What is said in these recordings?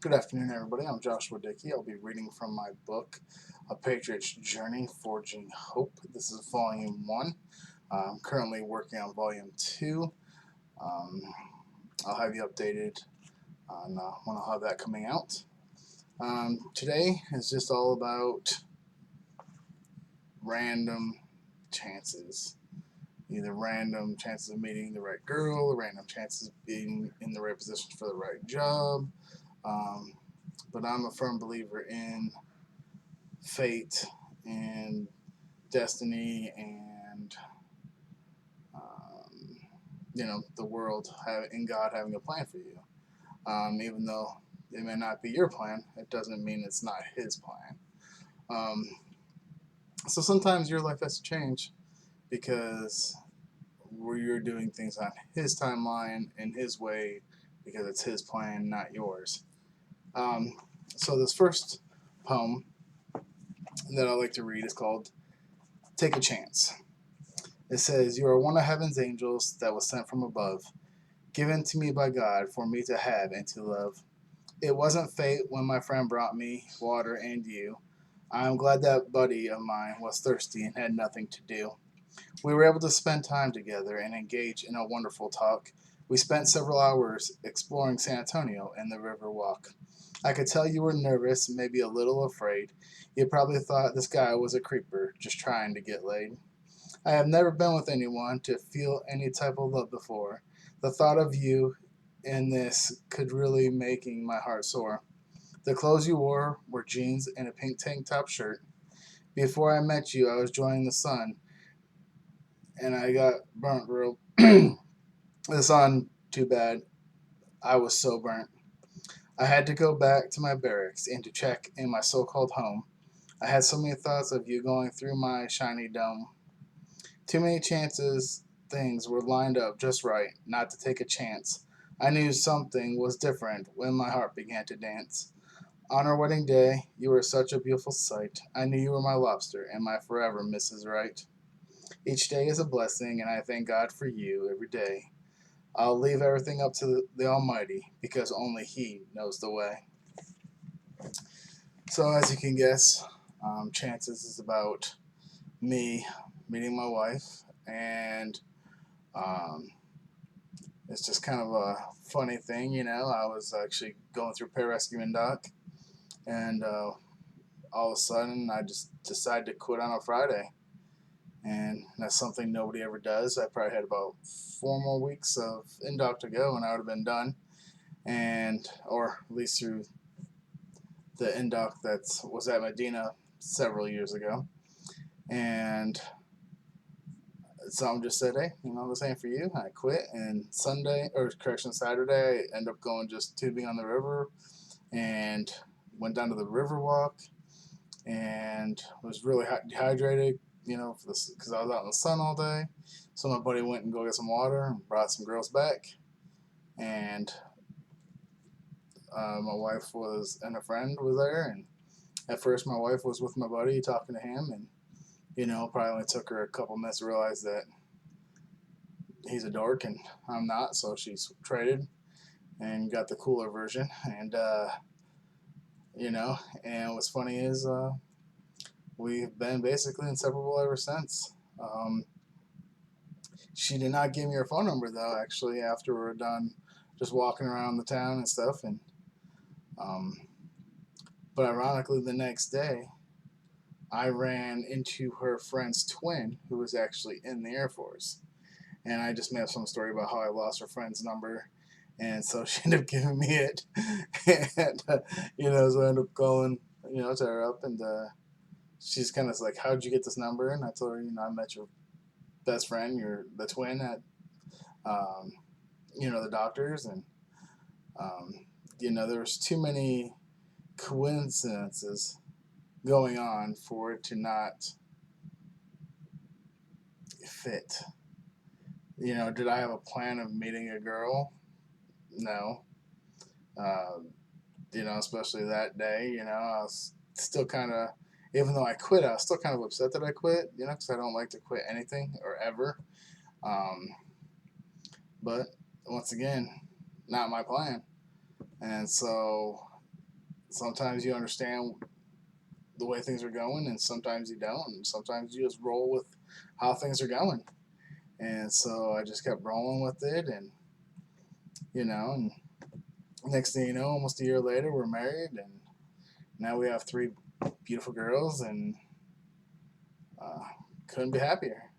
Good afternoon, everybody. I'm Joshua Dickey. I'll be reading from my book, A Patriot's Journey Forging Hope. This is volume one. I'm currently working on volume two. Um, I'll have you updated on when I'll have that coming out. Today is just all about random chances. Either random chances of meeting the right girl, random chances of being in the right position for the right job. Um, but I'm a firm believer in fate and destiny and um, the world and God having a plan for you. Even though it may not be your plan, it doesn't mean it's not His plan. Um, so sometimes your life has to change because where you're doing things on His timeline in His way because it's His plan, not yours. Um, so this first poem that I like to read is called "Take a Chance." It says, "You are one of heaven's angels that was sent from above, given to me by God for me to have and to love. It wasn't fate when my friend brought me water and you. I am glad that buddy of mine was thirsty and had nothing to do. We were able to spend time together and engage in a wonderful talk. We spent several hours exploring San Antonio and the river walk. I could tell you were nervous, maybe a little afraid. You probably thought this guy was a creeper, just trying to get laid. I have never been with anyone to feel any type of love before. The thought of you in this could really making my heart sore. The clothes you wore were jeans and a pink tank top shirt. Before I met you, I was enjoying the sun, and I got burnt real. The sun, too bad. I was so burnt. I had to go back to my barracks and to check in my so-called home. I had so many thoughts of you going through my shiny dome. Too many chances things were lined up just right not to take a chance. I knew something was different when my heart began to dance. On our wedding day, you were such a beautiful sight. I knew you were my lobster and my forever Mrs. Right. Each day is a blessing, and I thank God for you every day. I'll leave everything up to the Almighty because only He knows the way. So, as you can guess, Chances is about me meeting my wife, and um, it's just kind of a funny thing, you know. I was actually going through pararescue doc, and all of a sudden, I just decided to quit on a Friday, and that's something nobody ever does. I probably had about 4 more weeks of indoc to go, and I would have been done, and or at least through the indoc that was at Medina several years ago, and some just said, "Hey, this ain't for you." I quit, and Sunday, or correction, Saturday, I ended up going just tubing on the river, and went down to the river walk, and was really dehydrated, because I was out in the sun all day. So my buddy went and go get some water and brought some girls back, and my wife was and a friend was there, and at first my wife was with my buddy talking to him, and probably only took her a couple minutes to realize that he's a dork and I'm not, so she's traded and got the cooler version. And and what's funny is we've been basically inseparable ever since. She did not give me her phone number though. Actually, after we were done, just walking around the town and stuff, and um, but ironically, the next day I ran into her friend's twin, who was actually in the Air Force, and I just made up some story about how I lost her friend's number, and so she ended up giving me it, and so I ended up calling, to her up, and she's kind of like, "How'd you get this number?" And I told her, I met your best friend, you're the twin at, um, the doctors, and um, there was too many coincidences going on for it to not fit. Did I have a plan of meeting a girl? No. Uh, especially that day, I was still kind of, even though I quit, I was still kind of upset that I quit, because I don't like to quit anything or ever. Um, but once again, not my plan. And so, sometimes you understand the way things are going, and sometimes you don't, and sometimes you just roll with how things are going. And so I just kept rolling with it, and and next thing you know, almost a year later, we're married, and now we have three beautiful girls, and uh, couldn't be happier.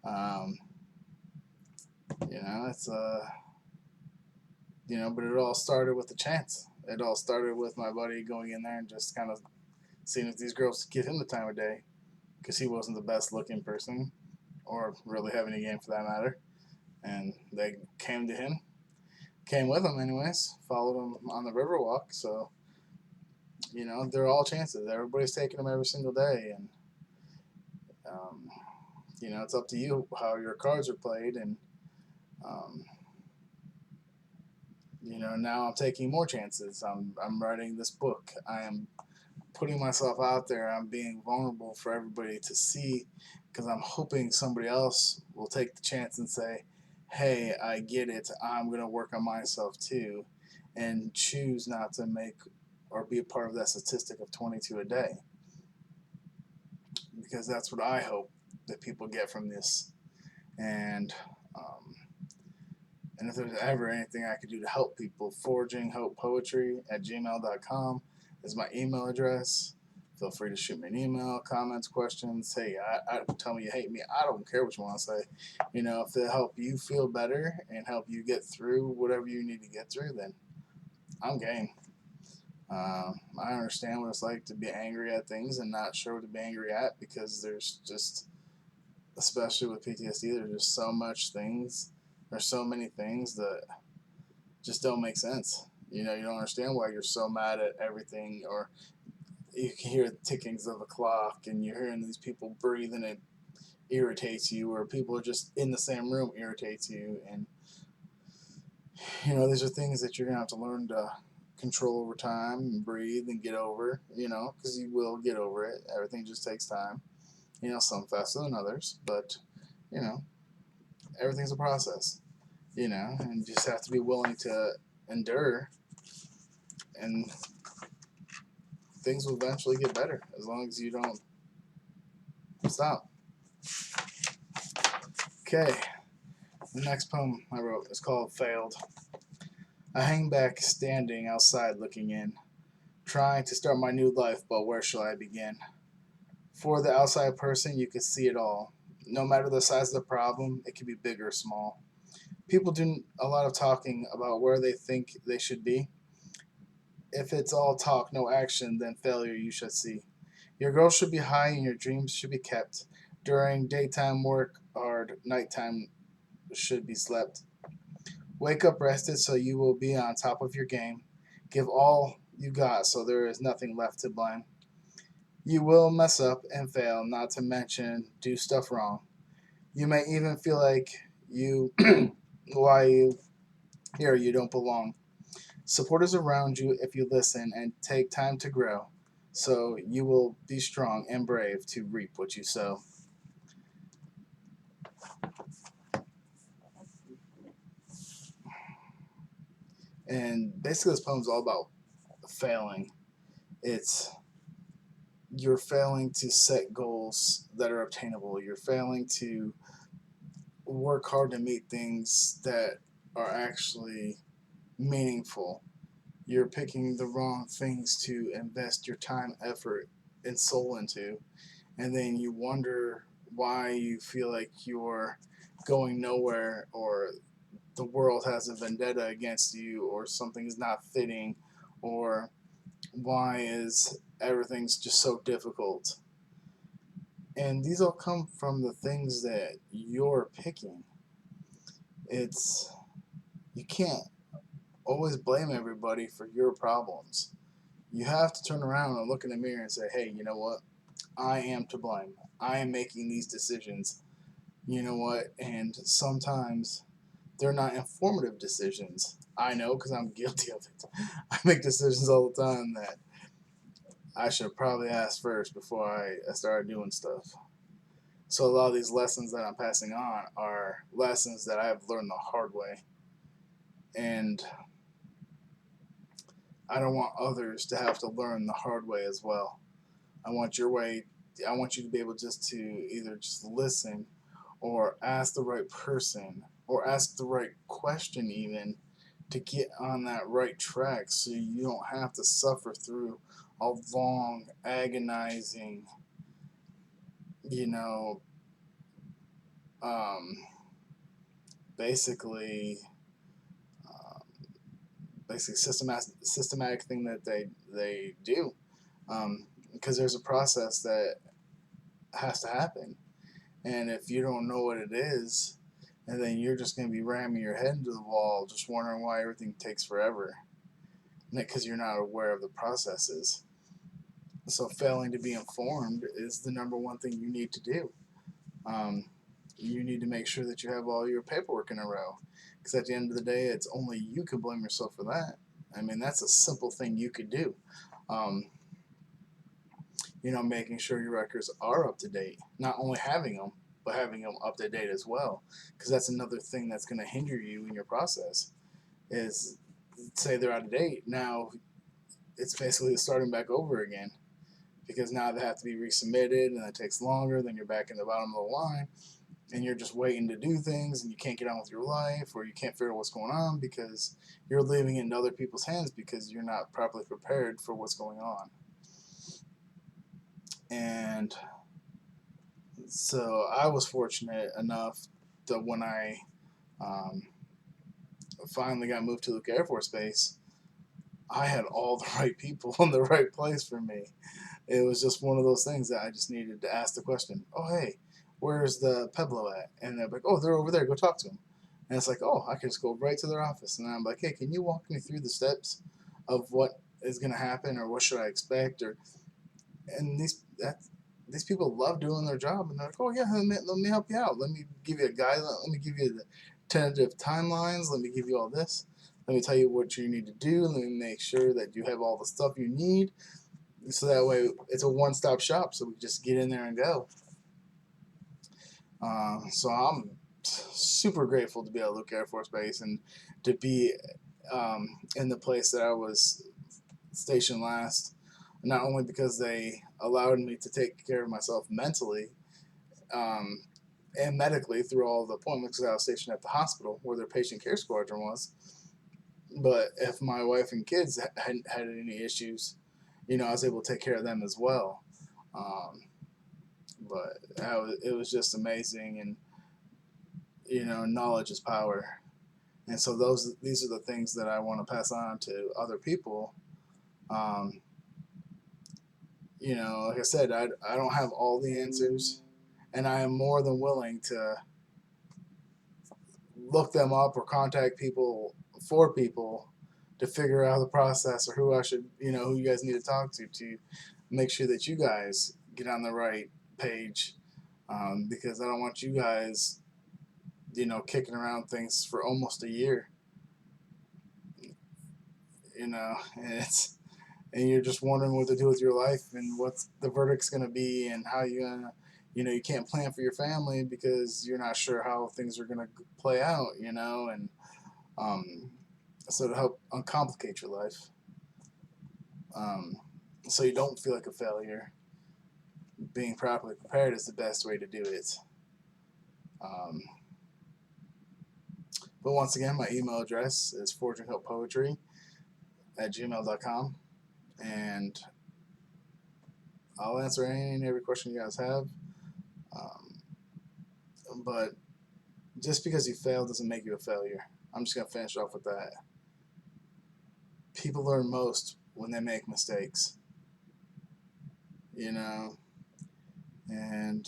Um, it's but it all started with a chance. It all started with my buddy going in there and just kind of seeing if these girls could give him the time of day, because he wasn't the best looking person or really have any game for that matter. And they came to him, came with him anyways, followed him on the Riverwalk. So, they're all chances. Everybody's taking them every single day. And, um, it's up to you how your cards are played. And, um, now I'm taking more chances. I'm writing this book. I am putting myself out there. I'm being vulnerable for everybody to see, because I'm hoping somebody else will take the chance and say, hey, I get it. I'm going to work on myself too, and choose not to make or be a part of that statistic of 22 a day, because that's what I hope that people get from this. And um, and if there's ever anything I could do to help people, forginghopepoetry@gmail.com is my email address. Feel free to shoot me an email, comments, questions. Hey, tell me you hate me. I don't care what you want to say. If it help you feel better and help you get through whatever you need to get through, then I'm game. I understand what it's like to be angry at things and not sure what to be angry at, because there's just, especially with PTSD, there's just so much things. There's so many things that just don't make sense. You don't understand why you're so mad at everything, or you can hear the tickings of a clock, and you're hearing these people breathe, and it irritates you, or people are just in the same room irritates you. And these are things that you're gonna have to learn to control over time and breathe and get over. Because you will get over it. Everything just takes time. Some faster than others, but you know, everything's a process. And you just have to be willing to endure, and things will eventually get better as long as you don't stop. Okay, the next poem I wrote is called Failed. I hang back, standing outside looking in, trying to start my new life, but where shall I begin? For the outside person, you can see it all. No matter the size of the problem, it can be big or small. People do a lot of talking about where they think they should be. If it's all talk, no action, then failure you should see. Your goals should be high and your dreams should be kept. During daytime work hard, nighttime should be slept. Wake up rested so you will be on top of your game. Give all you got so there is nothing left to blame. You will mess up and fail, not to mention do stuff wrong. You may even feel like you why you here you don't belong. Support is around you if you listen and take time to grow. So you will be strong and brave to reap what you sow. And basically, this poem's all about failing. It's You're failing to set goals that are obtainable. You're failing to work hard to meet things that are actually meaningful. You're picking the wrong things to invest your time, effort, and soul into. And then you wonder why you feel like you're going nowhere, or the world has a vendetta against you, or something's not fitting, or why is everything's just so difficult. And these all come from the things that you're picking. It's You can't always blame everybody for your problems. You have to turn around and look in the mirror and say, hey, you know what? I am to blame. I am making these decisions. You know what? And sometimes they're not informative decisions. I know, because I'm guilty of it. I make decisions all the time that I should have probably asked first before I started doing stuff. So a lot of these lessons that I'm passing on are lessons that I have learned the hard way. And I don't want others to have to learn the hard way as well. I want your way. I want you to be able just to either just listen or ask the right person or ask the right question even to get on that right track so you don't have to suffer through a long, agonizing, you know, um, basically, um, basically systematic thing that they do, because there's a process that has to happen, and if you don't know what it is, and then you're just going to be ramming your head into the wall, just wondering why everything takes forever, because you're not aware of the processes. So failing to be informed is the number one thing you need to do. Um, you need to make sure that you have all your paperwork in a row, because at the end of the day, it's only you can blame yourself for that. I mean, that's a simple thing you could do. Um, making sure your records are up to date, not only having them, but having them up to date as well, because that's another thing that's going to hinder you in your process. Is say they're out of date, now it's basically starting back over again, because now they have to be resubmitted, and it takes longer. Then you're back in the bottom of the line, and you're just waiting to do things, and you can't get on with your life, or you can't figure out what's going on because you're leaving it in other people's hands because you're not properly prepared for what's going on. And so I was fortunate enough that when I um, finally got moved to Luke Air Force Base, I had all the right people in the right place for me. It was just one of those things that I just needed to ask the question, oh, hey, where's the Pueblo at? And they're like, oh, they're over there. Go talk to them. And it's like, oh, I can just go right to their office. And I'm like, hey, can you walk me through the steps of what is going to happen, or what should I expect? And these people love doing their job, and they're like, oh yeah, let me help you out. Let me give you a guideline. Let me give you the tentative timelines. Let me give you all this. Let me tell you what you need to do. Let me make sure that you have all the stuff you need, so that way it's a one-stop shop. So we just get in there and go. So I'm super grateful to be at Luke Air Force Base and to be in the place that I was stationed last. Not only because they allowed me to take care of myself mentally um, and medically through all the appointments, because I was stationed at the hospital where their patient care squadron was, but if my wife and kids hadn't had any issues, I was able to take care of them as well. Um, but it was just amazing, and knowledge is power. And so these are the things that I want to pass on to other people. Um, like I said, I don't have all the answers, and I am more than willing to look them up or contact people for people to figure out the process, or who I should, who you guys need to talk to make sure that you guys get on the right page, because I don't want you guys, kicking around things for almost a year, and you're just wondering what to do with your life and what the verdict's going to be, and how you're going to, you can't plan for your family because you're not sure how things are going to play out, and um, so to help uncomplicate your life, um, so you don't feel like a failure, being properly prepared is the best way to do it. Um, but once again, my email address is forginghopepoetry@gmail.com, and I'll answer any and every question you guys have. Um, but just because you fail doesn't make you a failure. I'm just going to finish off with that. People learn most when they make mistakes, and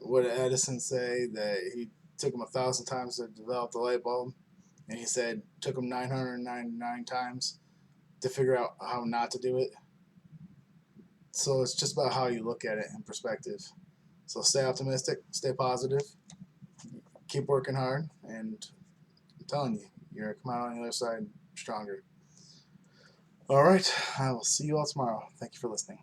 what did Edison say? That he took him 1,000 times to develop the light bulb, and he said took him 999 times to figure out how not to do it. So it's just about how you look at it in perspective. So stay optimistic, stay positive, keep working hard, and I'm telling you, you're going to come out on the other side stronger. All right, I will see you all tomorrow. Thank you for listening.